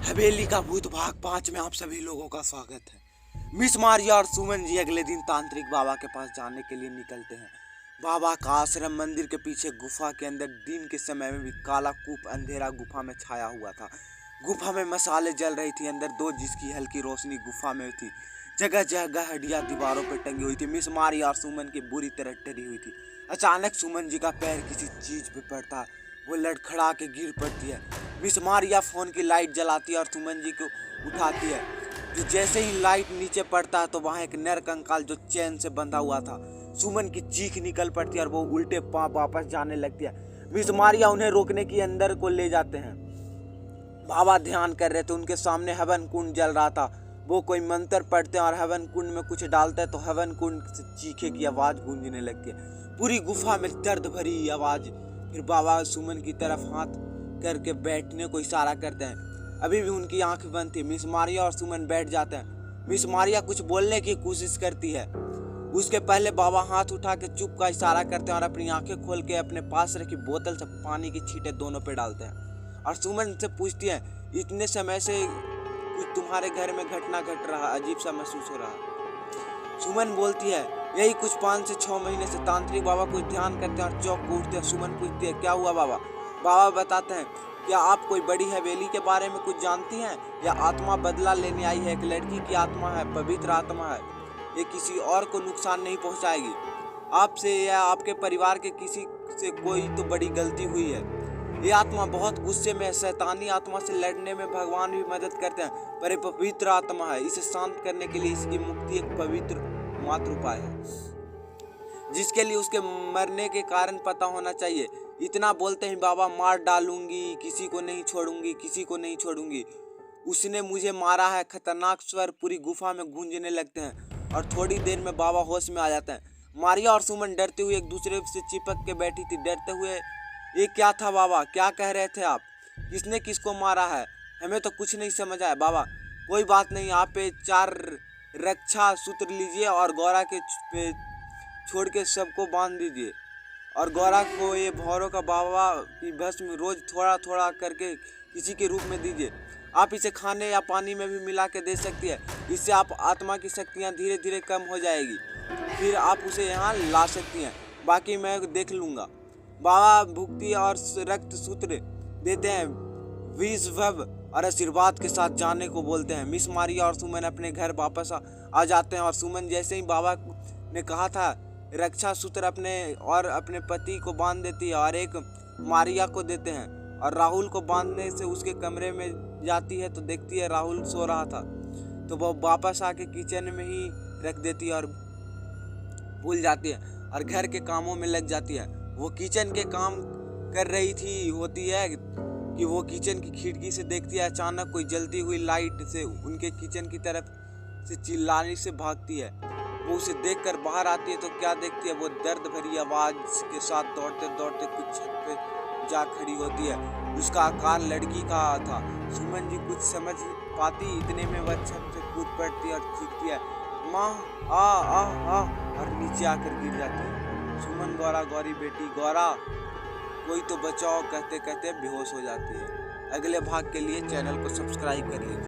हवेली का भूत भाग 5 में आप सभी लोगों का स्वागत है। मिस मारिया और सुमन जी अगले दिन तांत्रिक बाबा के पास जाने के लिए निकलते हैं। बाबा का आश्रम मंदिर के पीछे गुफा के अंदर दिन के समय में भी काला कूप अंधेरा गुफा में छाया हुआ था। गुफा में मसाले जल रही थी अंदर दो, जिसकी हल्की रोशनी गुफा में थी। जगह जगह हड्डियां दीवारों पर टंगी हुई थी। मिस मारिया और सुमन की बुरी तरह डरी हुई थी। अचानक सुमन जी का पैर किसी चीज पे पड़ता है। वो लड़खड़ा के गिर पड़ती है। मिस मारिया फोन की लाइट जलाती है और सुमन जी को उठाती है। जो जैसे ही लाइट नीचे पड़ता है तो वहाँ एक नर कंकाल जो चैन से बंधा हुआ था। सुमन की चीख निकल पड़ती है और वो उल्टे पांव वापस जाने लगती है। मिस मारिया उन्हें रोकने की अंदर को ले जाते हैं। बाबा ध्यान कर रहे थे, उनके सामने हवन कुंड जल रहा था। वो कोई मंत्र पढ़ते हैं और हवन कुंड में कुछ डालते हैं तो हवन कुंड से चीखे की आवाज गूंजने लगती है। पूरी गुफा में दर्द भरी आवाज। फिर बाबा सुमन की तरफ हाथ करके बैठने को इशारा करते हैं। अभी भी उनकी आंख बंद थी। मिस मारिया और सुमन बैठ जाते हैं। मिस मारिया कुछ बोलने की कोशिश करती है, उसके पहले बाबा हाथ उठा के चुप का इशारा करते हैं और अपनी आंखें खोल के अपने पास रखी बोतल से पानी की छींटे दोनों पे डालते हैं और सुमन से पूछती है, इतने समय से कुछ तुम्हारे घर में घटना घट रहा, अजीब सा महसूस हो रहा। सुमन बोलती है, यही कुछ 5 से 6 महीने से तांत्रिक बाबा कुछ ध्यान करते हैं और चौक उठते हैं। सुमन पूछती है, क्या हुआ बाबा? बाबा बताते हैं, क्या आप कोई बड़ी हवेली के बारे में कुछ जानती हैं? या आत्मा बदला लेने आई है? एक लड़की की आत्मा है, पवित्र आत्मा है, ये किसी और को नुकसान नहीं पहुंचाएगी। आपसे या आपके परिवार के किसी से कोई तो बड़ी गलती हुई है। ये आत्मा बहुत गुस्से में है। शैतानी आत्मा से लड़ने में भगवान भी मदद करते हैं, पर ये पवित्र आत्मा है। इसे शांत करने के लिए इसकी मुक्ति एक पवित्र मात्र उपाय है, जिसके लिए उसके मरने के कारण पता होना चाहिए। इतना बोलते ही बाबा, मार डालूंगी, किसी को नहीं छोड़ूंगी, किसी को नहीं छोड़ूंगी, उसने मुझे मारा है। खतरनाक स्वर पूरी गुफा में गूंजने लगते हैं और थोड़ी देर में बाबा होश में आ जाते हैं। मारिया और सुमन डरते हुए एक दूसरे से चिपक के बैठी थी। डरते हुए, ये क्या था बाबा? क्या कह रहे थे आप? किसने किसको मारा है? हमें तो कुछ नहीं समझ आया। बाबा, कोई बात नहीं, आप पे 4 रक्षा सूत्र लीजिए और गौरा के पे छोड़ के सबको बांध दीजिए और गौरा को ये भौरों का बाबा की भस्म रोज थोड़ा थोड़ा करके किसी के रूप में दीजिए। आप इसे खाने या पानी में भी मिला के दे सकती है। इससे आप आत्मा की शक्तियाँ धीरे धीरे कम हो जाएगी। फिर आप उसे यहाँ ला सकती हैं, बाकी मैं देख लूँगा। बाबा भुक्ति और रक्त सूत्र देते हैं, विष भव और आशीर्वाद के साथ जाने को बोलते हैं। मिस मारिया और सुमन अपने घर वापस आ जाते हैं और सुमन जैसे ही बाबा ने कहा था रक्षा सूत्र अपने पति को बांध देती है और एक मारिया को देते हैं और राहुल को बांधने से उसके कमरे में जाती है तो देखती है राहुल सो रहा था, तो वो वापस आके किचन में ही रख देती है और भूल जाती है और घर के कामों में लग जाती है। वो किचन के काम कर रही थी होती है कि वो किचन की खिड़की से देखती है, अचानक कोई जलती हुई लाइट से उनके किचन की तरफ से चिल्लाने से भागती है। वो उसे देखकर बाहर आती है तो क्या देखती है, वो दर्द भरी आवाज के साथ दौड़ते दौड़ते कुछ छत पे जा खड़ी होती है। उसका आकार लड़की का था। सुमन जी कुछ समझ पाती, इतने में वह छत से कूद पड़ती है और चीखती है, माँ आ आ आ, और नीचे आकर गिर जाती है। सुमन गौरा गौरी बेटी गौरा कोई तो बचाओ कहते कहते बेहोश हो जाती है। अगले भाग के लिए चैनल को सब्सक्राइब कर लीजिए।